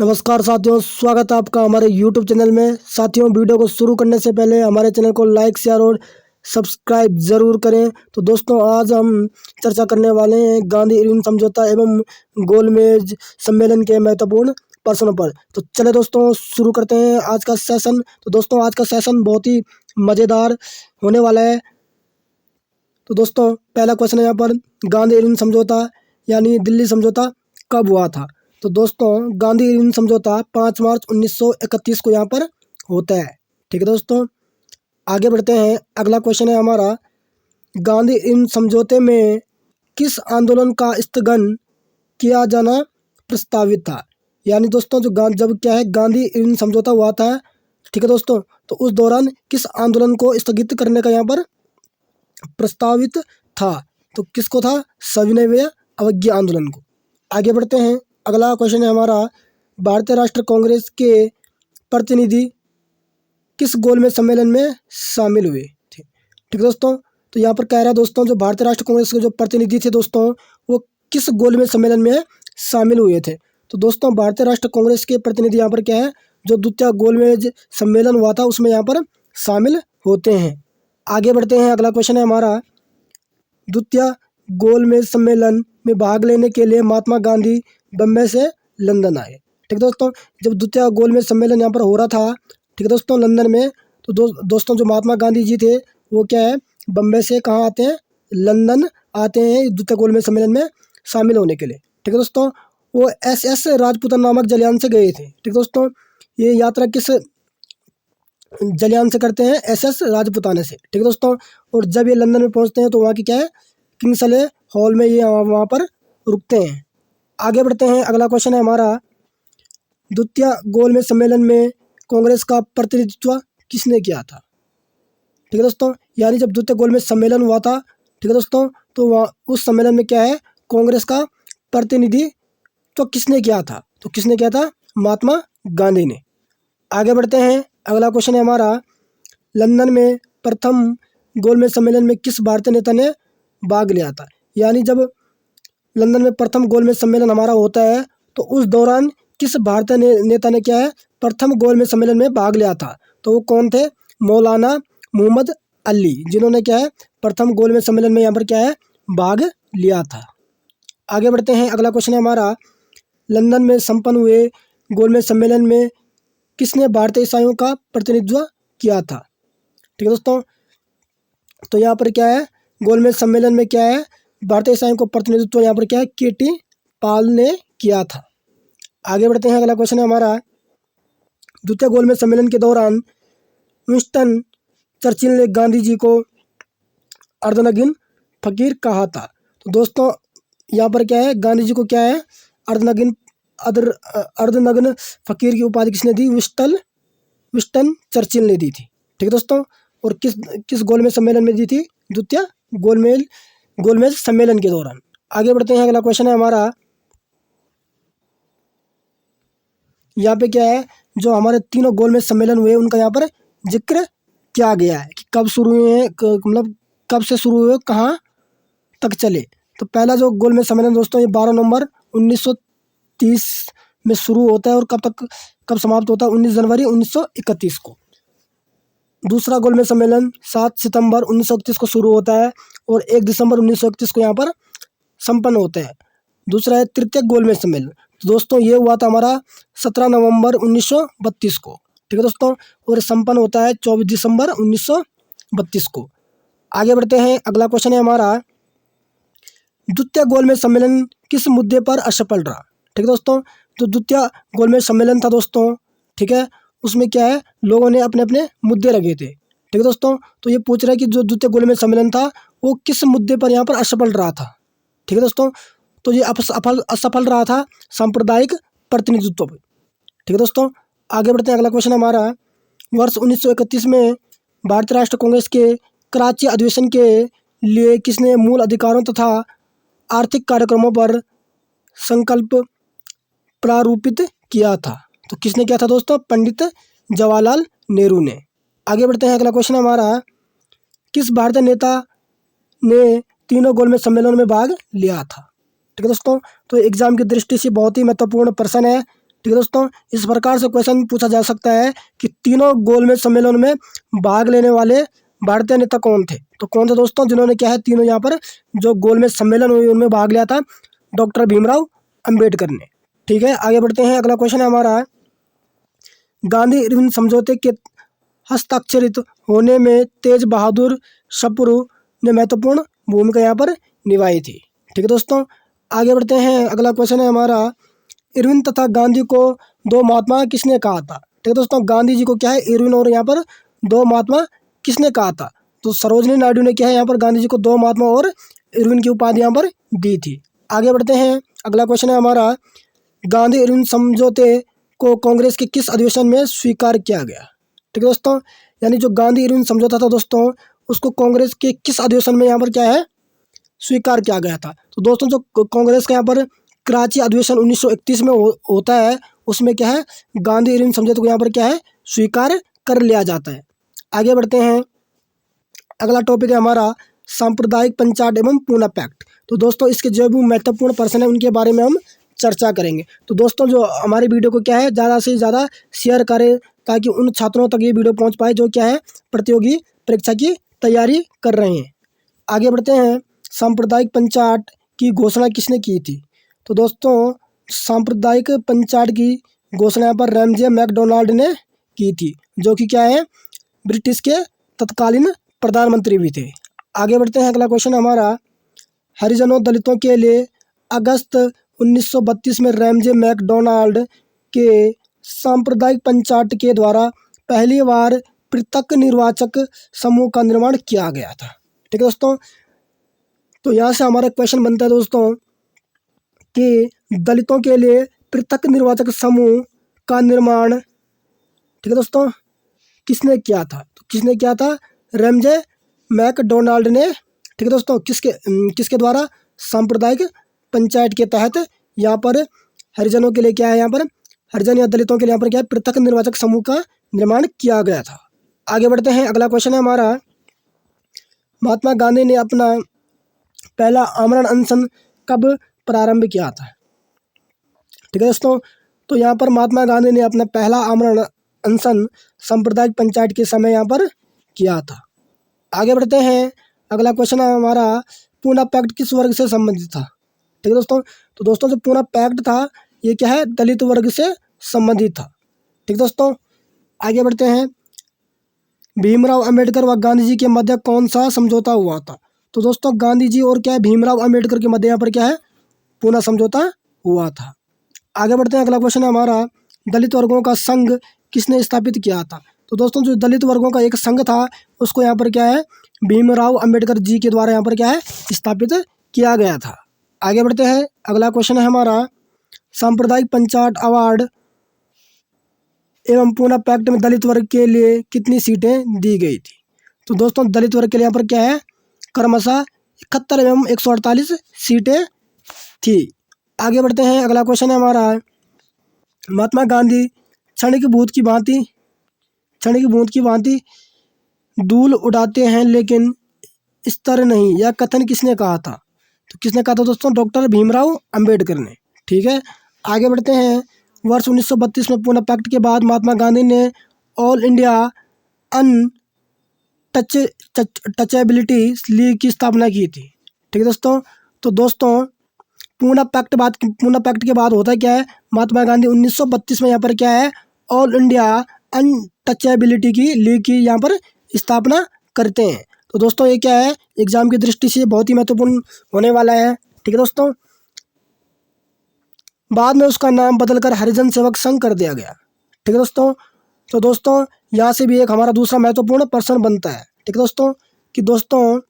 नमस्कार साथियों, स्वागत है आपका हमारे YouTube चैनल में। साथियों, वीडियो को शुरू करने से पहले हमारे चैनल को लाइक, शेयर और सब्सक्राइब जरूर करें। तो दोस्तों, आज हम चर्चा करने वाले हैं गांधी इरविन समझौता एवं गोलमेज सम्मेलन के महत्वपूर्ण प्रश्नों पर। तो चले दोस्तों, शुरू करते हैं आज का सेशन। तो दोस्तों, आज का सेशन बहुत ही मज़ेदार होने वाला है। तो दोस्तों, पहला क्वेश्चन है यहाँ पर, गांधी इरविन समझौता यानी दिल्ली समझौता कब हुआ था? तो दोस्तों, गांधी इरविन समझौता 5 मार्च 1931 को यहाँ पर होता है। ठीक है दोस्तों, आगे बढ़ते हैं। अगला क्वेश्चन है हमारा, गांधी इरविन समझौते में किस आंदोलन का स्थगन किया जाना प्रस्तावित था? यानी दोस्तों, जब क्या है गांधी इरविन समझौता हुआ था, ठीक है दोस्तों, तो उस दौरान किस आंदोलन को स्थगित करने का यहाँ पर प्रस्तावित था? तो किसको था? सविनय अवज्ञा आंदोलन को। आगे बढ़ते हैं। अगला क्वेश्चन है हमारा, भारतीय राष्ट्रीय कांग्रेस के प्रतिनिधि किस गोलमेज सम्मेलन में शामिल हुए? ठीक दोस्तों, तो यहाँ पर कह रहा है दोस्तों, जो भारतीय राष्ट्रीय कांग्रेस के जो प्रतिनिधि थे दोस्तों, वो किस गोलमेज सम्मेलन में शामिल हुए थे? तो दोस्तों, भारतीय राष्ट्रीय कांग्रेस के प्रतिनिधि यहाँ पर क्या है, जो द्वितीय गोलमेज सम्मेलन हुआ था उसमें यहाँ पर शामिल होते हैं। आगे बढ़ते हैं। अगला क्वेश्चन है हमारा, द्वितीय गोलमेज सम्मेलन में भाग लेने के लिए महात्मा गांधी बम्बई से लंदन आए। ठीक है दोस्तों, जब द्वितीय गोलमेज सम्मेलन यहाँ पर हो रहा था, ठीक है दोस्तों, लंदन में, तो दोस्तों जो महात्मा गांधी जी थे वो क्या है, बम्बई से कहाँ आते हैं? लंदन आते हैं द्वितीय गोलमेज सम्मेलन में शामिल होने के लिए। ठीक है दोस्तों, वो SS राजपूताना नामक जलयान से गए थे। ठीक है दोस्तों, ये यात्रा किस जलयान से करते हैं? SS राजपूताना से। ठीक है दोस्तों, और जब ये लंदन में पहुँचते हैं तो वहाँ की क्या है, किंग्सले हॉल में ये वहाँ पर रुकते हैं। आगे बढ़ते हैं। अगला क्वेश्चन है हमारा, द्वितीय गोलमेज सम्मेलन में कांग्रेस का प्रतिनिधित्व किसने किया था? ठीक है दोस्तों, यानी जब द्वितीय गोलमेज सम्मेलन हुआ था, ठीक है दोस्तों, तो वहाँ उस सम्मेलन में क्या है, कांग्रेस का प्रतिनिधित्व किसने किया था? तो किसने किया था? महात्मा गांधी ने। आगे बढ़ते हैं। अगला क्वेश्चन है हमारा, लंदन में प्रथम गोलमेज सम्मेलन में किस भारतीय नेता ने भाग लिया था? यानी जब लंदन में प्रथम गोलमेज सम्मेलन हमारा होता है तो उस दौरान किस भारतीय नेता ने क्या है, प्रथम गोलमेज सम्मेलन में भाग लिया था? तो वो कौन थे? मौलाना मोहम्मद अली, जिन्होंने क्या है, प्रथम गोलमेज सम्मेलन में यहाँ पर क्या है, भाग लिया था। आगे बढ़ते हैं। अगला क्वेश्चन है हमारा, लंदन में संपन्न हुए गोलमेज सम्मेलन में किसने भारतीय ईसाइयों का प्रतिनिधित्व किया था? ठीक है दोस्तों, तो यहाँ पर क्या है, गोलमेज सम्मेलन में क्या है, भारतीय ईसाइयों को प्रतिनिधित्व यहाँ पर क्या है, KT पाल ने किया था। आगे बढ़ते हैं। अगला क्वेश्चन है हमारा, द्वितीय गोलमेज सम्मेलन के दौरान विंस्टन चर्चिल ने गांधी जी को अर्धनग्न फकीर कहा था। तो दोस्तों, यहाँ पर क्या है, गांधी जी को क्या है, अर्धनग्न फकीर की उपाधि किसने दी? विंस्टन चर्चिल ने दी थी। ठीक है दोस्तों, और किस गोलमेज सम्मेलन में दी थी? द्वितीय गोलमेज सम्मेलन के दौरान। आगे बढ़ते हैं। अगला क्वेश्चन है हमारा, यहाँ पे क्या है, जो हमारे तीनों गोलमेज सम्मेलन हुए उनका यहाँ पर जिक्र किया गया है कि कब शुरू हुए हैं, मतलब कब से शुरू हुए, कहाँ तक चले। तो पहला जो गोलमेज सम्मेलन दोस्तों, ये 12 नवंबर 1930 में शुरू होता है और कब समाप्त होता है? 19 जनवरी 1931 को। दूसरा गोलमेज सम्मेलन 7 सितंबर 1931 को शुरू होता है और 1 दिसंबर 1931 को यहाँ पर संपन्न होते हैं। दूसरा है तृतीय गोलमेज सम्मेलन। तो दोस्तों, ये हुआ था हमारा 17 नवंबर 1932 को। ठीक है दोस्तों, और संपन्न होता है 24 दिसंबर 1932 को। आगे बढ़ते हैं। अगला क्वेश्चन है हमारा, द्वितीय गोलमेज सम्मेलन किस मुद्दे पर असफल रहा? ठीक है दोस्तों, तो द्वितीय गोलमेज सम्मेलन था दोस्तों, ठीक है, उसमें क्या है, लोगों ने अपने अपने मुद्दे रखे थे। ठीक है दोस्तों, तो ये पूछ रहा है कि जो द्वितीय गोलमेज सम्मेलन था वो किस मुद्दे पर यहाँ पर असफल रहा था? ठीक है दोस्तों, तो ये असफल रहा था सांप्रदायिक प्रतिनिधित्व पर। ठीक है दोस्तों, आगे बढ़ते हैं। अगला क्वेश्चन हमारा, वर्ष 1931 में भारतीय राष्ट्रीय कांग्रेस के कराची अधिवेशन के लिए किसने मूल अधिकारों तथा आर्थिक कार्यक्रमों पर संकल्प प्रारूपित किया था? तो किसने किया था दोस्तों? पंडित जवाहरलाल नेहरू ने। आगे बढ़ते हैं। अगला क्वेश्चन हमारा, किस भारतीय नेता ने तीनों गोलमेज सम्मेलनों में भाग लिया था? ठीक है दोस्तों, तो एग्जाम की दृष्टि से बहुत ही महत्वपूर्ण प्रश्न है। ठीक है दोस्तों, इस प्रकार से क्वेश्चन पूछा जा सकता है कि तीनों गोलमेज सम्मेलन में भाग लेने वाले भारतीय नेता कौन थे। तो कौन थे दोस्तों जिन्होंने क्या है तीनों यहाँ पर जो गोलमेज सम्मेलन हुए उनमें भाग लिया था? डॉक्टर भीमराव अंबेडकर ने। ठीक है, आगे बढ़ते हैं। अगला क्वेश्चन है हमारा, गांधी इरविन समझौते के हस्ताक्षरित होने में तेज बहादुर सप्रू ने महत्वपूर्ण भूमिका यहाँ पर निभाई थी। ठीक है दोस्तों, आगे बढ़ते हैं। अगला क्वेश्चन है हमारा, इरविन तथा गांधी को दो महात्मा किसने कहा था? ठीक है दोस्तों, गांधी जी को क्या है इरविन और यहाँ पर दो महात्मा किसने कहा था? तो सरोजनी नायडू ने क्या है यहाँ पर गांधी जी को दो महात्मा और इरविन की उपाधि यहाँ पर दी थी। आगे बढ़ते हैं। अगला क्वेश्चन है हमारा, गांधी इरविन समझौते को कांग्रेस के किस अधिवेशन में स्वीकार किया गया? ठीक है दोस्तों, यानी जो गांधी इरविन समझौता था दोस्तों, उसको कांग्रेस के किस अधिवेशन में यहाँ पर क्या है स्वीकार किया गया था? तो दोस्तों जो कांग्रेस का यहाँ पर कराची अधिवेशन 1931 में होता है, उसमें क्या है गांधी इरविन समझौते को यहाँ पर क्या है स्वीकार कर लिया जाता है। आगे बढ़ते हैं। अगला टॉपिक है हमारा, सांप्रदायिक पंचायत एवं पूना पैक्ट। तो दोस्तों इसके जो भी महत्वपूर्ण पर्सन है उनके बारे में हम चर्चा करेंगे। तो दोस्तों जो हमारी वीडियो को क्या है ज़्यादा से ज़्यादा शेयर करें ताकि उन छात्रों तक ये वीडियो पहुंच पाए जो क्या है प्रतियोगी परीक्षा की तैयारी कर रहे हैं। आगे बढ़ते हैं। सांप्रदायिक पंचायत की घोषणा किसने की थी? तो दोस्तों सांप्रदायिक पंचायत की घोषणा यहाँ पर रैमजे मैकडोनाल्ड ने की थी, जो कि क्या है ब्रिटिश के तत्कालीन प्रधानमंत्री भी थे। आगे बढ़ते हैं। अगला क्वेश्चन हमारा, हरिजनों दलितों के लिए अगस्त 1932 में रैमजे मैकडोनाल्ड के सांप्रदायिक पंचायत के द्वारा पहली बार पृथक निर्वाचक समूह का निर्माण किया गया था। ठीक है दोस्तों, तो यहाँ से हमारा क्वेश्चन बनता है दोस्तों कि दलितों के लिए पृथक निर्वाचक समूह का निर्माण ठीक है दोस्तों किसने किया था? तो किसने किया था? रैमजे मैकडोनाल्ड ने। ठीक है दोस्तों, किसके द्वारा? सांप्रदायिक पंचायत के तहत यहाँ पर हरिजनों के लिए क्या है यहाँ पर हरिजन या दलितों के लिए यहाँ पर क्या है पृथक निर्वाचक समूह का निर्माण किया गया था। आगे बढ़ते हैं। अगला क्वेश्चन है हमारा, महात्मा गांधी ने अपना पहला आमरण अनशन कब प्रारंभ किया था? ठीक है दोस्तों, तो यहाँ पर महात्मा गांधी ने अपना पहला आमरण अनशन सांप्रदायिक पंचायत के समय यहाँ पर किया था। आगे बढ़ते हैं। अगला क्वेश्चन है हमारा, पूना पैक्ट किस वर्ग से संबंधित था? ठीक है दोस्तों, तो दोस्तों जो पूना पैक्ट था ये क्या है दलित वर्ग से संबंधित था। ठीक है दोस्तों, आगे बढ़ते हैं। भीमराव अंबेडकर व गांधी जी के मध्य कौन सा समझौता हुआ था? तो दोस्तों गांधी जी और क्या है भीमराव अंबेडकर के मध्य यहाँ पर क्या है पूना समझौता हुआ था। आगे बढ़ते हैं। अगला क्वेश्चन है हमारा, दलित वर्गों का संघ किसने स्थापित किया था? तो दोस्तों जो दलित वर्गों का एक संघ था उसको यहाँ पर क्या है भीमराव अंबेडकर जी के द्वारा यहाँ पर क्या है स्थापित किया गया था। आगे बढ़ते हैं। अगला क्वेश्चन है हमारा, सांप्रदायिक पंचायत अवार्ड एवं पूना पैक्ट में दलित वर्ग के लिए कितनी सीटें दी गई थी? तो दोस्तों दलित वर्ग के लिए यहाँ पर क्या है क्रमशः 71 एवं 148 सीटें थी। आगे बढ़ते हैं। अगला क्वेश्चन है हमारा, महात्मा गांधी क्षणिक बूंद की भांति धूल उड़ाते हैं लेकिन स्तर नहीं, यह कथन किसने कहा था? तो किसने कहा था दोस्तों? डॉक्टर भीमराव अंबेडकर ने। ठीक है, आगे बढ़ते हैं। वर्ष 1932 में पूना पैक्ट के बाद महात्मा गांधी ने ऑल इंडिया टचेबिलिटी लीग की स्थापना की थी। ठीक है दोस्तों, तो दोस्तों पूना पैक्ट के बाद होता क्या है महात्मा गांधी 1932 में यहाँ पर क्या है ऑल इंडिया अनटचेबिलिटी की लीग की यहाँ पर स्थापना करते हैं। तो दोस्तों ये क्या है एग्जाम की दृष्टि से बहुत ही महत्वपूर्ण होने वाला है। ठीक है दोस्तों, बाद में उसका नाम बदलकर हरिजन सेवक संघ कर दिया गया। ठीक है दोस्तों, तो दोस्तों यहाँ से भी एक हमारा दूसरा महत्वपूर्ण प्रश्न बनता है। ठीक है दोस्तों, कि दोस्तों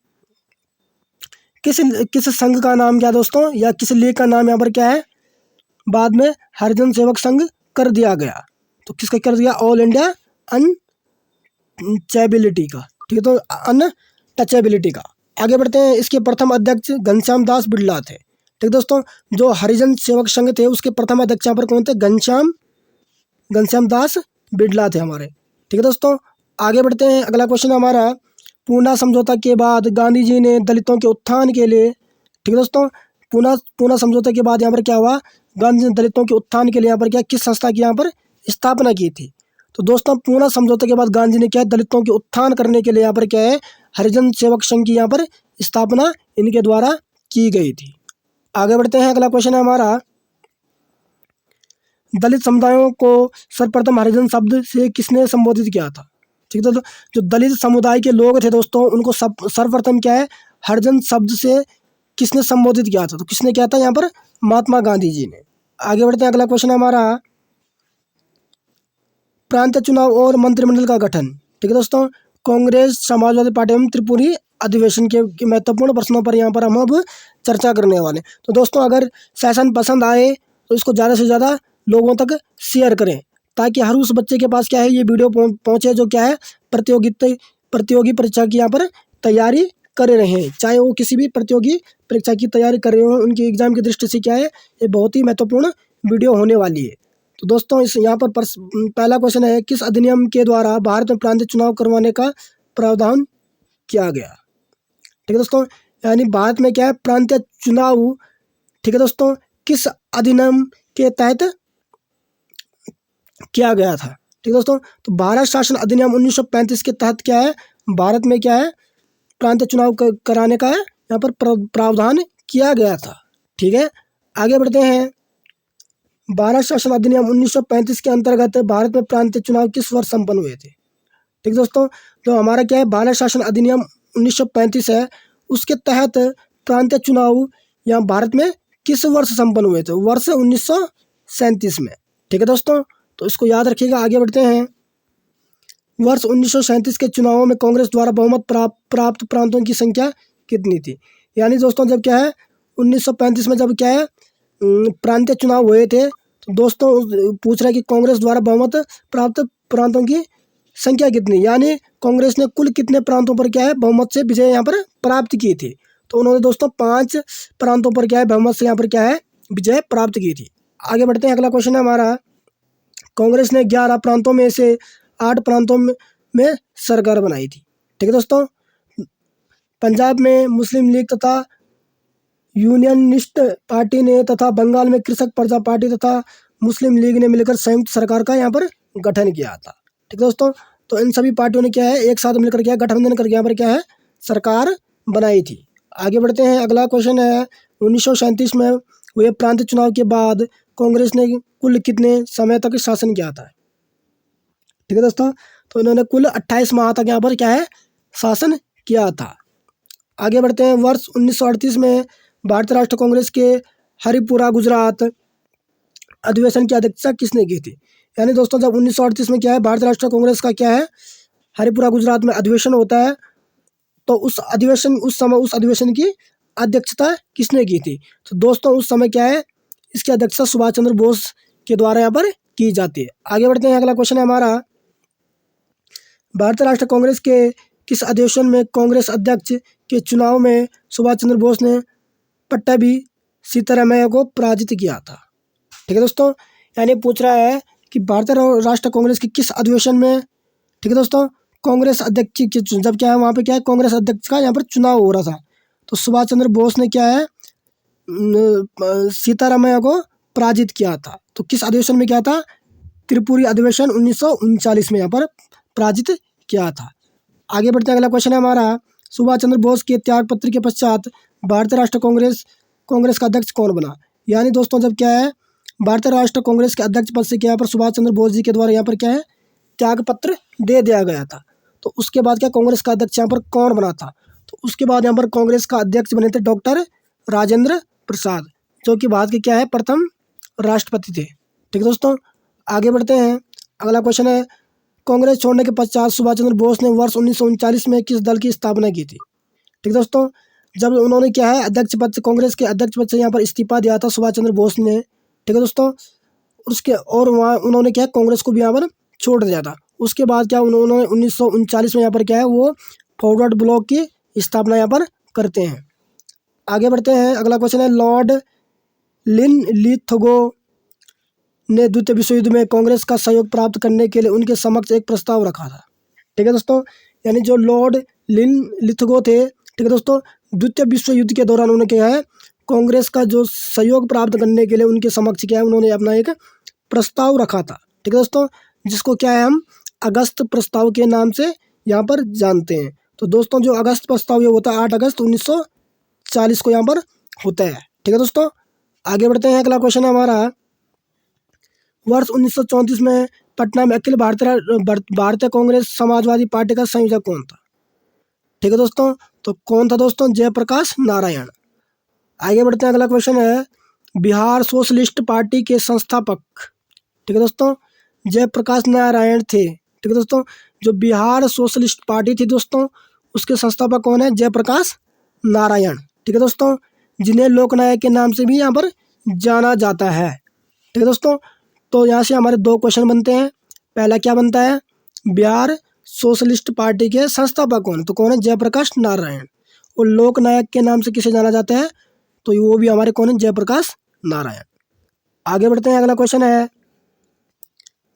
किस संघ का नाम क्या दोस्तों या किस लीग का नाम यहाँ पर क्या है बाद में हरिजन सेवक संघ कर दिया गया? तो किसका कर दिया? ऑल इंडिया अनटचेबिलिटी का। ठीक है, तो अनटचेबिलिटी का। आगे बढ़ते हैं। इसके प्रथम अध्यक्ष घनश्याम दास बिड़ला थे। ठीक दोस्तों, जो हरिजन सेवक संघ थे उसके प्रथम अध्यक्ष यहाँ पर कौन थे? घनश्याम दास बिड़ला थे हमारे। ठीक है दोस्तों, आगे बढ़ते हैं। अगला क्वेश्चन हमारा, पूना समझौता के बाद गांधी जी ने दलितों के उत्थान के लिए ठीक है दोस्तों पूना समझौते के बाद यहाँ पर क्या हुआ गांधी ने दलितों के उत्थान के लिए यहाँ पर क्या किस संस्था की यहाँ पर स्थापना की थी? तो दोस्तों पूना समझौते के बाद गांधी ने क्या दलितों के उत्थान करने के लिए यहाँ पर क्या है हरिजन सेवक संघ की यहाँ पर स्थापना इनके द्वारा की गई थी। आगे बढ़ते हैं, अगला क्वेश्चन है हमारा, दलित समुदायों को सर्वप्रथम हरिजन शब्द से किसने संबोधित किया था? ठीक है, तो जो दलित समुदाय के लोग थे दोस्तों उनको सर्वप्रथम क्या है हरिजन शब्द से किसने संबोधित किया था? तो किसने किया था यहाँ पर? महात्मा गांधी जी ने। आगे बढ़ते हैं, अगला क्वेश्चन है हमारा, प्रांत चुनाव और मंत्रिमंडल का गठन। ठीक है दोस्तों, कांग्रेस, समाजवादी पार्टी एवं त्रिपुरी अधिवेशन के महत्वपूर्ण प्रश्नों पर यहाँ पर हम अब चर्चा करने वाले। तो दोस्तों अगर सेशन पसंद आए तो इसको ज़्यादा से ज़्यादा लोगों तक शेयर करें ताकि हर उस बच्चे के पास क्या है ये वीडियो पहुँचे जो क्या है प्रतियोगी परीक्षा की यहाँ पर तैयारी कर रहे हैं, चाहे वो किसी भी प्रतियोगी परीक्षा की तैयारी कर रहे हो, उनकी एग्जाम की दृष्टि से क्या है ये बहुत ही महत्वपूर्ण वीडियो होने वाली है। तो दोस्तों इस यहाँ पर पहला क्वेश्चन है, किस अधिनियम के द्वारा भारत में प्रांतीय चुनाव करवाने का प्रावधान किया गया? ठीक है दोस्तों, यानी भारत में क्या है प्रांतीय चुनाव, ठीक है दोस्तों, किस अधिनियम के तहत किया गया था? ठीक है दोस्तों, तो भारत शासन अधिनियम 1935 के तहत क्या है भारत में क्या है प्रांतीय चुनाव कराने का यहाँ पर प्रावधान किया गया था। ठीक है, आगे बढ़ते हैं, भारत शासन अधिनियम 1935 के अंतर्गत भारत में प्रांतीय चुनाव किस वर्ष संपन्न हुए थे? ठीक दोस्तों, तो हमारा क्या है भारत शासन अधिनियम 1935 है, उसके तहत प्रांतीय चुनाव यहाँ भारत में किस वर्ष संपन्न हुए थे? वर्ष 1937 में। ठीक है दोस्तों, तो इसको याद रखिएगा। आगे बढ़ते हैं, वर्ष 1937 के चुनावों में कांग्रेस द्वारा बहुमत प्राप्त प्रांतों की संख्या कितनी थी? यानी दोस्तों जब क्या है 1935 में जब क्या है प्रांतीय चुनाव हुए थे तो दोस्तों पूछ रहा है कि कांग्रेस द्वारा बहुमत प्राप्त प्रांतों की संख्या कितनी, यानी कांग्रेस ने कुल कितने प्रांतों पर क्या है बहुमत से विजय यहाँ पर प्राप्त की थी? तो उन्होंने दोस्तों 5 प्रांतों पर क्या है बहुमत से यहाँ पर क्या है विजय प्राप्त की थी। आगे बढ़ते हैं, अगला क्वेश्चन है हमारा, कांग्रेस ने 11 प्रांतों में से 8 प्रांतों में सरकार बनाई थी। ठीक है दोस्तों, पंजाब में मुस्लिम लीग तथा यूनियनिस्ट पार्टी ने तथा बंगाल में कृषक प्रजा पार्टी तथा मुस्लिम लीग ने मिलकर संयुक्त सरकार का यहाँ पर गठन किया था। ठीक है दोस्तों, तो इन सभी पार्टियों ने क्या है एक साथ मिलकर क्या गठबंधन करके यहाँ पर क्या है सरकार बनाई थी। आगे बढ़ते हैं, अगला क्वेश्चन है, 1937 में हुए प्रांतीय चुनाव के बाद कांग्रेस ने कुल कितने समय तक शासन किया था? ठीक है दोस्तों, तो इन्होंने कुल 28 माह तक यहाँ पर क्या है शासन किया था। आगे बढ़ते हैं, वर्ष 1938 में भारतीय राष्ट्रीय कांग्रेस के हरिपुरा गुजरात अधिवेशन की अध्यक्षता किसने की थी? यानी दोस्तों जब 1938 में क्या है भारतीय राष्ट्रीय कांग्रेस का क्या है हरिपुरा गुजरात में अधिवेशन होता है तो उस समय उस अधिवेशन की अध्यक्षता किसने की थी? तो दोस्तों उस समय क्या है इसकी अध्यक्षता सुभाष चंद्र बोस के द्वारा यहाँ पर की जाती है। आगे बढ़ते हैं, अगला क्वेश्चन है हमारा, भारतीय राष्ट्रीय कांग्रेस के किस अधिवेशन में कांग्रेस अध्यक्ष के चुनाव में सुभाष चंद्र बोस ने पट्टाभी सीतारामैया को पराजित किया था? ठीक है दोस्तों, यानी पूछ रहा है कि भारतीय राष्ट्रीय कांग्रेस के किस अधिवेशन में, ठीक है दोस्तों, कांग्रेस अध्यक्ष के जब क्या है वहाँ पे क्या है कांग्रेस अध्यक्ष का यहाँ पर चुनाव हो रहा था तो सुभाष चंद्र बोस ने क्या है सीतारामैया को पराजित किया था। तो किस अधिवेशन में क्या था? त्रिपुरी अधिवेशन 1939 में यहाँ पर पराजित किया था। आगे बढ़ते हैं, अगला क्वेश्चन है हमारा, सुभाष चंद्र बोस के त्यागपत्र के पश्चात भारतीय राष्ट्रीय कांग्रेस का अध्यक्ष कौन बना? यानी दोस्तों जब क्या है भारतीय राष्ट्रीय कांग्रेस के अध्यक्ष पद से क्या पर सुभाष चंद्र बोस जी के द्वारा यहाँ पर क्या है त्यागपत्र दे दिया गया था तो उसके बाद क्या कांग्रेस का अध्यक्ष यहाँ पर कौन बना था? तो उसके बाद यहाँ पर कांग्रेस का अध्यक्ष बने थे डॉक्टर राजेंद्र प्रसाद जो कि भारत के क्या है प्रथम राष्ट्रपति थे। ठीक है दोस्तों, आगे बढ़ते हैं, अगला क्वेश्चन है, कांग्रेस छोड़ने के पश्चात सुभाष चंद्र बोस ने वर्ष 1939 में किस दल की स्थापना की थी? ठीक है दोस्तों, जब उन्होंने क्या है अध्यक्ष पद से कांग्रेस के अध्यक्ष पद से यहाँ पर इस्तीफा दिया था सुभाष चंद्र बोस ने, ठीक है दोस्तों, उसके और वहाँ उन्होंने क्या कांग्रेस को भी यहाँ पर छोड़ दिया था। उसके बाद क्या उन्होंने 1939 में यहाँ पर क्या है वो फॉरवर्ड ब्लॉक की स्थापना यहाँ पर करते हैं। आगे बढ़ते हैं, अगला क्वेश्चन है, लॉर्ड लिनलिथगो ने द्वितीय विश्व युद्ध में कांग्रेस का सहयोग प्राप्त करने के लिए उनके समक्ष एक प्रस्ताव रखा था। ठीक है दोस्तों, यानी जो लॉर्ड लिनलिथगो थे, ठीक है दोस्तों, द्वितीय विश्व युद्ध के दौरान उन्होंने क्या है कांग्रेस का जो सहयोग प्राप्त करने के लिए उनके समक्ष क्या है, उन्होंने अपना एक प्रस्ताव रखा था। ठीक है दोस्तों, जिसको क्या है हम अगस्त प्रस्ताव के नाम से यहाँ पर जानते हैं। तो दोस्तों जो अगस्त प्रस्ताव ये होता है 8 अगस्त 1940 को यहाँ पर होता है। ठीक है दोस्तों, आगे बढ़ते हैं। अगला क्वेश्चन है हमारा, वर्ष 1934 में पटना में अखिल भारतीय कांग्रेस समाजवादी पार्टी का संयोजक कौन था? ठीक है दोस्तों, तो कौन था दोस्तों? जयप्रकाश नारायण। आगे बढ़ते हैं। अगला क्वेश्चन है, बिहार सोशलिस्ट पार्टी के संस्थापक। ठीक है दोस्तों, जयप्रकाश नारायण थे। ठीक है दोस्तों, जो बिहार सोशलिस्ट पार्टी थी दोस्तों, उसके संस्थापक कौन है? जयप्रकाश नारायण। ठीक है दोस्तों, जिन्हें लोकनायक के नाम से भी यहाँ पर जाना जाता है। ठीक है दोस्तों, तो यहाँ से हमारे 2 क्वेश्चन बनते हैं। पहला क्या बनता है? बिहार सोशलिस्ट पार्टी के संस्थापक कौन? तो कौन है? जयप्रकाश नारायण। और लोकनायक के नाम से किसे जाना जाता है? तो वो भी हमारे कौन है? जयप्रकाश नारायण। आगे बढ़ते हैं। अगला क्वेश्चन है,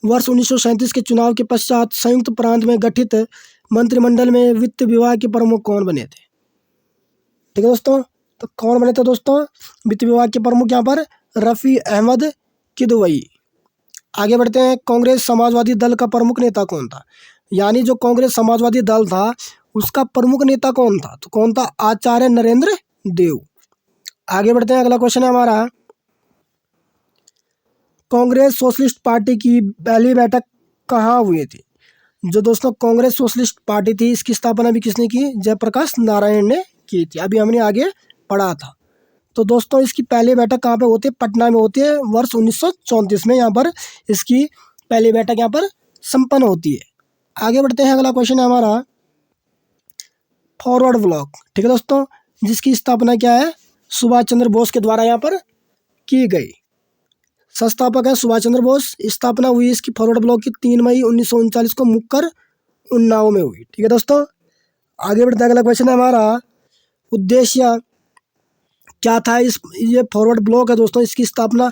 वर्ष 1937 के चुनाव के पश्चात संयुक्त प्रांत में गठित मंत्रिमंडल में वित्त विभाग के प्रमुख कौन बने थे? ठीक है दोस्तों, तो कौन बने थे दोस्तों वित्त विभाग के प्रमुख? यहाँ पर रफ़ी अहमद किदवई। आगे बढ़ते हैं। कांग्रेस समाजवादी दल का प्रमुख नेता कौन था? यानी जो कांग्रेस समाजवादी दल था उसका प्रमुख नेता कौन था? तो कौन था? आचार्य नरेंद्र देव। आगे बढ़ते हैं। अगला क्वेश्चन है हमारा, कांग्रेस सोशलिस्ट पार्टी की पहली बैठक कहाँ हुई थी? जो दोस्तों कांग्रेस सोशलिस्ट पार्टी थी, इसकी स्थापना भी किसने की? जयप्रकाश नारायण ने की थी। अभी हमने आगे पढ़ा था। तो दोस्तों इसकी पहली बैठक कहाँ पे होती है? पटना में होती है। वर्ष 1934 में यहाँ पर इसकी पहली बैठक यहाँ पर संपन्न होती है। आगे बढ़ते हैं। अगला क्वेश्चन है हमारा, फॉरवर्ड ब्लॉक। ठीक है दोस्तों, जिसकी स्थापना क्या है? सुभाष चंद्र बोस के द्वारा यहाँ पर की गई। संस्थापक है सुभाष चंद्र बोस। स्थापना हुई इसकी फॉरवर्ड ब्लॉक की 3 मई 1939 को मुक्कर उन्नाव में हुई। ठीक है दोस्तों, आगे बढ़ते हैं। अगला क्वेश्चन है हमारा, उद्देश्य क्या था इस ये फॉरवर्ड ब्लॉक है दोस्तों, इसकी स्थापना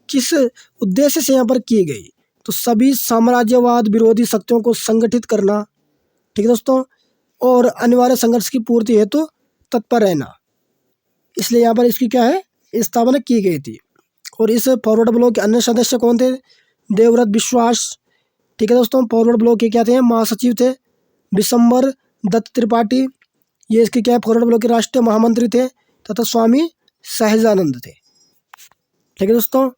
किस उद्देश्य से यहाँ पर की गई? तो सभी साम्राज्यवाद विरोधी शक्तियों को संगठित करना। ठीक है दोस्तों, और अनिवार्य संघर्ष की पूर्ति हेतु तत्पर रहना, इसलिए यहाँ पर इसकी क्या है? स्थापना की गई थी। और इस फॉरवर्ड ब्लॉक के अन्य सदस्य कौन थे? देवव्रत विश्वास। ठीक है दोस्तों, फॉरवर्ड ब्लॉक के क्या थे? महासचिव थे। विशंबर दत्त त्रिपाठी, ये इसके क्या है? फॉरवर्ड ब्लॉक के राष्ट्रीय महामंत्री थे। तथा स्वामी सहजानंद थे। ठीक है दोस्तों,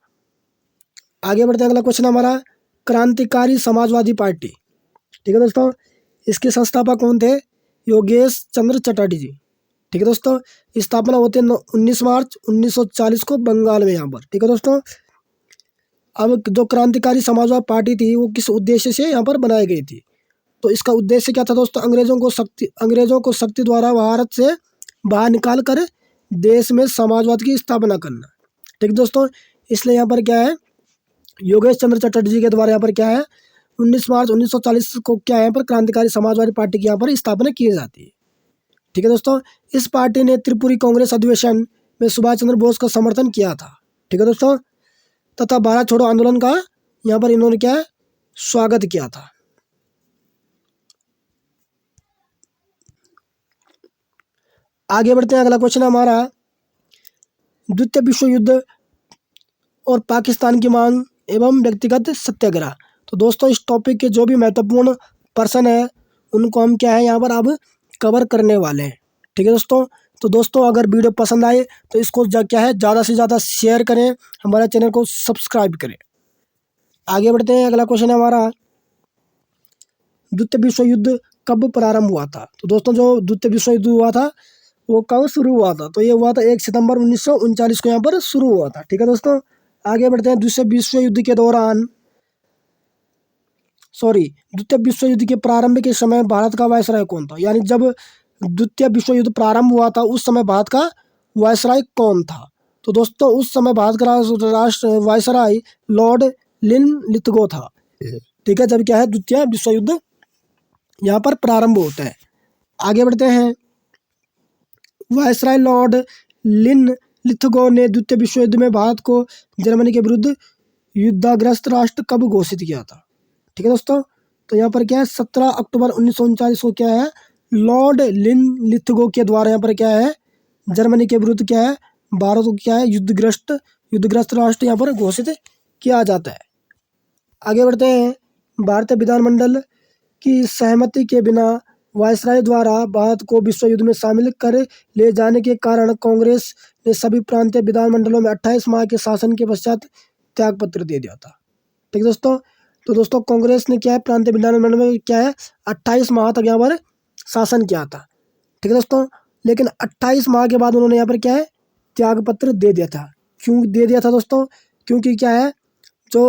आगे बढ़ते हैं। अगला क्वेश्चन हमारा, क्रांतिकारी समाजवादी पार्टी। ठीक है दोस्तों, इसके संस्थापक कौन थे? योगेश चंद्र चटर्जी जी। ठीक है दोस्तों, स्थापना होती है 19 मार्च 1940 को बंगाल में यहाँ पर। ठीक है दोस्तों, अब जो क्रांतिकारी समाजवादी पार्टी थी वो किस उद्देश्य से यहाँ पर बनाई गई थी? तो इसका उद्देश्य क्या था दोस्तों? अंग्रेजों को शक्ति द्वारा भारत से बाहर निकाल कर देश में समाजवाद की स्थापना करना। ठीक है दोस्तों, इसलिए यहाँ पर क्या है? योगेश चंद्र चटर्जी के द्वारा यहाँ पर क्या है? 19 मार्च 1940 को क्या है? यहाँ पर क्रांतिकारी समाजवादी पार्टी की यहाँ पर स्थापना की जाती है। ठीक है दोस्तों, इस पार्टी ने त्रिपुरी कांग्रेस अधिवेशन में सुभाष चंद्र बोस का समर्थन किया था। ठीक है दोस्तों, तथा भारत छोड़ो आंदोलन का यहाँ पर इन्होंने क्या है? स्वागत किया था। आगे बढ़ते हैं। अगला क्वेश्चन हमारा, द्वितीय विश्व युद्ध और पाकिस्तान की मांग एवं व्यक्तिगत सत्याग्रह। तो दोस्तों इस टॉपिक के जो भी महत्वपूर्ण पर्सन है उनको हम क्या है यहाँ पर अब कवर करने वाले हैं। ठीक है दोस्तों, तो दोस्तों अगर वीडियो पसंद आए तो इसको क्या है? ज़्यादा से ज़्यादा शेयर करें, हमारे चैनल को सब्सक्राइब करें। आगे बढ़ते हैं। अगला क्वेश्चन है हमारा, द्वितीय विश्व युद्ध कब प्रारंभ हुआ था? तो दोस्तों जो द्वितीय विश्व युद्ध हुआ था वो कब शुरू हुआ था? तो ये हुआ था 1 सितंबर 1939 को यहाँ पर शुरू हुआ था। ठीक है दोस्तों, आगे बढ़ते हैं। द्वितीय विश्व युद्ध के प्रारंभ के समय भारत का वायसराय कौन था? यानी जब द्वितीय विश्व युद्ध प्रारंभ हुआ था उस समय भारत का वायसराय कौन था? तो दोस्तों उस समय भारत का राष्ट्र वायसराय लॉर्ड लिनलिथगो था। ठीक है, जब क्या है? द्वितीय विश्व युद्ध यहाँ पर प्रारंभ होता है। आगे बढ़ते हैं। वायसराय लॉर्ड लिनलिथगो ने द्वितीय विश्व युद्ध में भारत को जर्मनी के विरुद्ध युद्धाग्रस्त राष्ट्र कब घोषित किया था? ठीक है दोस्तों, तो यहाँ पर क्या है? 17 अक्टूबर 1939 को क्या है? लॉर्ड लिनलिथगो के द्वारा यहाँ पर क्या है? जर्मनी के विरुद्ध क्या है? भारत को क्या है युद्धग्रस्त राष्ट्र यहाँ पर घोषित किया जाता है। आगे बढ़ते हैं। भारतीय विधानमंडल की सहमति के बिना वायसराय द्वारा भारत को विश्व युद्ध में शामिल कर ले जाने के कारण कांग्रेस ने सभी प्रांतीय विधानमंडलों में 28 माह के शासन के पश्चात त्यागपत्र दे दिया था। ठीक है दोस्तों। तो दोस्तों कांग्रेस ने क्या है प्रांतीय विधानमंडल में क्या है 28 माह तक यहाँ पर शासन किया था। ठीक है दोस्तों। लेकिन 28 माह के बाद उन्होंने यहाँ पर क्या है त्यागपत्र दे दिया था। क्यों दे दिया था दोस्तों? क्योंकि क्या है जो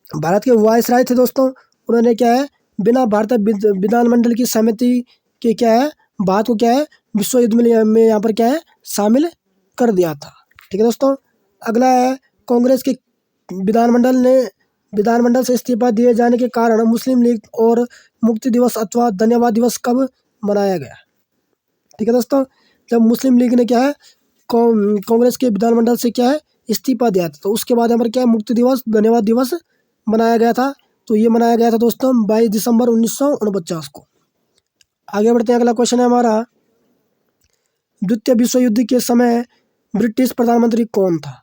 भारत के वायसराय थे दोस्तों, उन्होंने क्या है बिना भारतीय विधानमंडल की सहमति के क्या है भारत को क्या है विश्व युद्ध में यहाँ पर क्या है शामिल कर दिया था। ठीक है दोस्तों। अगला है कांग्रेस के विधानमंडल से इस्तीफा दिए जाने के कारण मुस्लिम लीग और मुक्ति दिवस अथवा धन्यवाद दिवस कब मनाया गया? ठीक है दोस्तों। जब मुस्लिम लीग ने क्या है कांग्रेस के विधानमंडल से क्या है इस्तीफा दिया था, तो उसके बाद यहाँ पर क्या है मुक्ति दिवस धन्यवाद दिवस मनाया गया था। तो ये मनाया गया था दोस्तों 22 दिसंबर 1949 को। आगे बढ़ते हैं। अगला क्वेश्चन है हमारा, द्वितीय विश्व युद्ध के समय ब्रिटिश प्रधानमंत्री कौन था?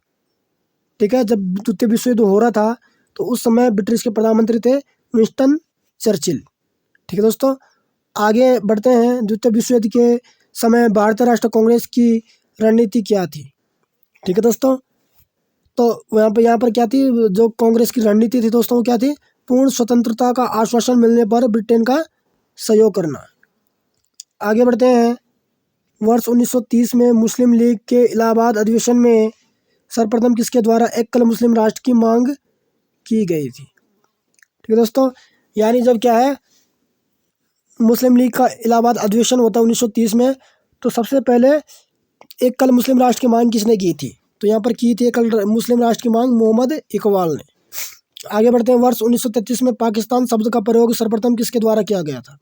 ठीक है, जब द्वितीय विश्व युद्ध हो रहा था तो उस समय ब्रिटिश के प्रधानमंत्री थे विंस्टन चर्चिल। ठीक है दोस्तों। आगे बढ़ते हैं। द्वितीय विश्व युद्ध के समय भारतीय राष्ट्रीय कांग्रेस की रणनीति क्या थी? ठीक है दोस्तों। तो यहाँ पर क्या थी जो कांग्रेस की रणनीति थी दोस्तों, क्या थी? पूर्ण स्वतंत्रता का आश्वासन मिलने पर ब्रिटेन का सहयोग करना। आगे बढ़ते हैं। वर्ष 1930 में मुस्लिम लीग के इलाहाबाद अधिवेशन में सर्वप्रथम किसके द्वारा एकल मुस्लिम राष्ट्र की मांग की गई थी? ठीक है दोस्तों। यानी जब क्या है मुस्लिम लीग का इलाहाबाद अधिवेशन होता है 1930 में, तो सबसे पहले एकल मुस्लिम राष्ट्र की मांग किसने की थी? तो यहाँ पर की थी एकल मुस्लिम राष्ट्र की मांग मोहम्मद इकबाल ने। आगे बढ़ते हैं। वर्ष 1933 में पाकिस्तान शब्द का प्रयोग सर्वप्रथम किसके द्वारा किया गया था?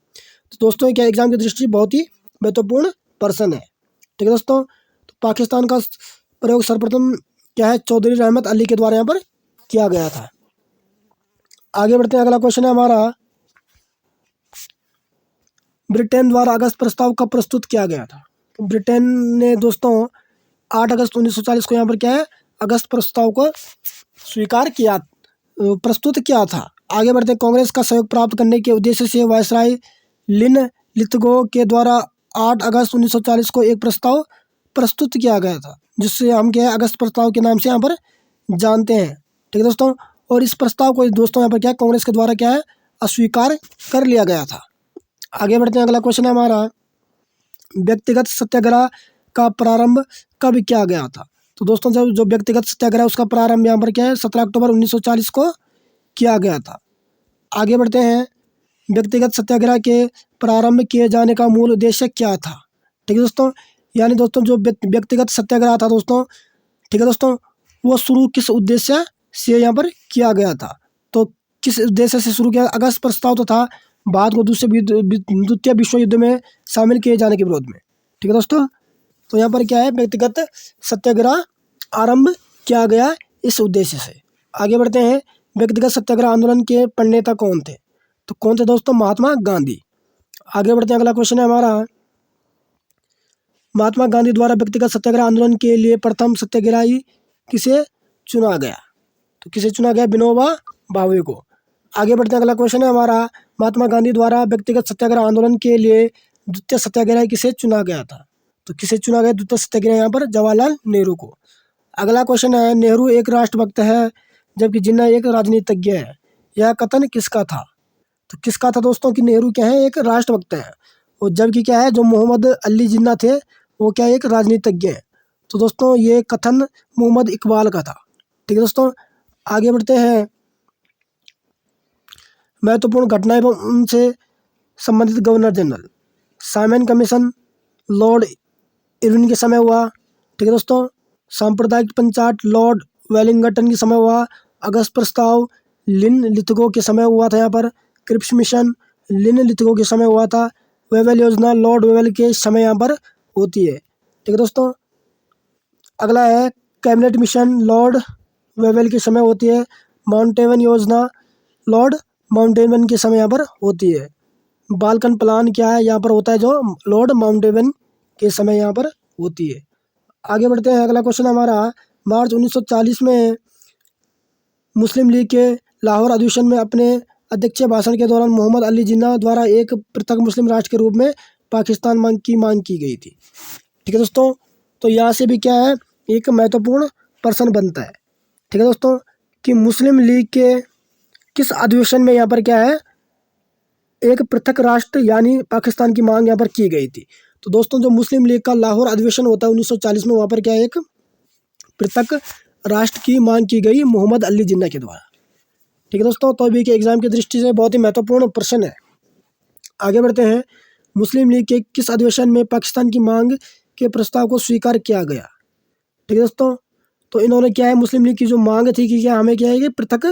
तो दोस्तों क्या एग्जाम की दृष्टि बहुत ही महत्वपूर्ण प्रश्न है। ठीक है दोस्तों। तो पाकिस्तान का प्रयोग सर्वप्रथम क्या है चौधरी रहमत अली के द्वारा यहाँ पर किया गया था। आगे बढ़ते हैं। अगला क्वेश्चन है हमारा, ब्रिटेन द्वारा अगस्त प्रस्ताव कब प्रस्तुत किया गया था? तो ब्रिटेन ने दोस्तों 8 अगस्त 1940 को यहाँ पर क्या है अगस्त प्रस्ताव को स्वीकार किया प्रस्तुत किया था। आगे बढ़ते हैं। कांग्रेस का सहयोग प्राप्त करने के उद्देश्य से वायसराय लिन लिथगो के द्वारा 8 अगस्त 1940 को एक प्रस्ताव प्रस्तुत किया गया था, जिससे हम क्या है अगस्त प्रस्ताव के नाम से यहाँ पर जानते हैं। ठीक है दोस्तों। और इस प्रस्ताव को दोस्तों यहाँ पर क्या कांग्रेस के द्वारा क्या है अस्वीकार कर लिया गया था। आगे बढ़ते हैं। अगला क्वेश्चन है हमारा, व्यक्तिगत सत्याग्रह का प्रारंभ कब किया गया था? तो दोस्तों जब जो व्यक्तिगत सत्याग्रह उसका प्रारंभ यहाँ पर क्या है 17 अक्टूबर 1940 को किया गया था। आगे बढ़ते हैं। व्यक्तिगत सत्याग्रह के प्रारंभ किए जाने का मूल उद्देश्य क्या था? ठीक है दोस्तों। यानी दोस्तों जो व्यक्तिगत सत्याग्रह था दोस्तों, ठीक है दोस्तों, वो शुरू किस उद्देश्य से यहाँ पर किया गया था? तो किस उद्देश्य से शुरू किया? अगस्त प्रस्ताव तो था भारत को द्वितीय विश्व युद्ध में शामिल किए जाने के विरोध में। ठीक है दोस्तों। तो यहाँ पर क्या है व्यक्तिगत सत्याग्रह आरंभ किया गया इस उद्देश्य से। आगे बढ़ते हैं। व्यक्तिगत सत्याग्रह आंदोलन के प्रणेता कौन थे? तो कौन थे दोस्तों? महात्मा गांधी। आगे बढ़ते हैं। अगला क्वेश्चन है हमारा, महात्मा गांधी द्वारा व्यक्तिगत सत्याग्रह आंदोलन के लिए प्रथम सत्याग्रही किसे चुना गया? तो किसे चुना गया? विनोबा भावे को। आगे बढ़ते हैं। अगला क्वेश्चन है हमारा, महात्मा गांधी द्वारा व्यक्तिगत सत्याग्रह आंदोलन के लिए द्वितीय सत्याग्रही किसे चुना गया था? तो किसे चुना गया द्वितीय सत्याग्रह यहाँ पर? जवाहरलाल नेहरू को। अगला क्वेश्चन है, नेहरू एक राष्ट्रभक्त है जबकि जिन्ना एक राजनीतिज्ञ है, यह कथन किसका था? तो किसका था दोस्तों कि नेहरू क्या है एक राष्ट्रभक्त है, और जबकि क्या है जो मोहम्मद अली जिन्ना थे वो क्या एक राजनीतिज्ञ है। तो दोस्तों ये कथन मोहम्मद इकबाल का था। ठीक है दोस्तों। आगे बढ़ते हैं। महत्वपूर्ण घटनाएं से संबंधित governor general Simon commission Lord Irwin के समय हुआ। ठीक है दोस्तों। सांप्रदायिक पंचायत लॉर्ड वेलिंगटन के समय हुआ। अगस्त प्रस्ताव लिन लिथगो के समय हुआ था। यहाँ पर क्रिप्स मिशन लिन लिथगो के समय हुआ था। वेवेल योजना लॉर्ड वेवेल के समय यहाँ पर होती है। ठीक है दोस्तों। अगला है कैबिनेट मिशन लॉर्ड वेवेल के समय होती है। माउंटेन योजना लॉर्ड माउंटेन के समय यहाँ पर होती है। बाल्कन प्लान क्या है यहाँ पर होता है जो लॉर्ड माउंटेन के समय यहाँ पर होती है। आगे बढ़ते हैं। अगला क्वेश्चन हमारा, मार्च 1940 में मुस्लिम लीग के लाहौर अधिवेशन में अपने अध्यक्षीय भाषण के दौरान मोहम्मद अली जिन्ना द्वारा एक पृथक मुस्लिम राष्ट्र के रूप में पाकिस्तान मांग की गई थी। ठीक है दोस्तों, तो यहाँ से भी क्या है, एक महत्वपूर्ण प्रश्न बनता है। ठीक है दोस्तों, कि मुस्लिम लीग के किस अधिवेशन में यहाँ पर क्या है, एक पृथक राष्ट्र यानी पाकिस्तान की मांग यहाँ पर की गई थी। तो दोस्तों जो मुस्लिम लीग का लाहौर अधिवेशन होता है 1940 में, वहाँ पर क्या है, एक पृथक राष्ट्र की मांग की गई मोहम्मद अली जिन्ना के द्वारा। ठीक है दोस्तों, तो अभी के एग्जाम की दृष्टि से बहुत ही महत्वपूर्ण प्रश्न है। आगे बढ़ते हैं। मुस्लिम लीग के किस अधिवेशन में पाकिस्तान की मांग के प्रस्ताव को स्वीकार किया गया। ठीक है दोस्तों, तो इन्होंने क्या है, मुस्लिम लीग की जो मांग थी कि क्या हमें क्या है कि पृथक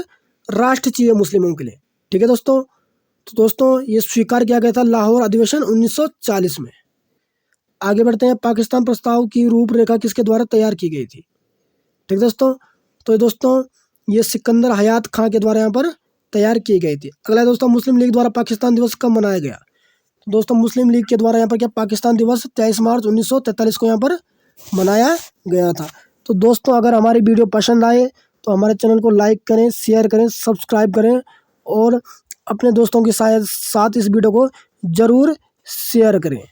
राष्ट्र चाहिए मुस्लिमों के लिए। ठीक है दोस्तों, तो दोस्तों ये स्वीकार किया गया था लाहौर अधिवेशन 1940 में। आगे बढ़ते हैं। पाकिस्तान प्रस्ताव की रूपरेखा किसके द्वारा तैयार की गई थी। ठीक है दोस्तों, तो दोस्तों ये सिकंदर हयात खां के द्वारा यहाँ पर तैयार की गई थी। अगला दोस्तों, मुस्लिम लीग द्वारा पाकिस्तान दिवस कब मनाया गया। तो दोस्तों मुस्लिम लीग के द्वारा यहाँ पर क्या पाकिस्तान दिवस 23 मार्च 1943 को यहाँ पर मनाया गया था। तो दोस्तों अगर हमारी वीडियो पसंद आए तो हमारे चैनल को लाइक करें, शेयर करें, सब्सक्राइब करें और अपने दोस्तों के साथ इस वीडियो को ज़रूर शेयर करें।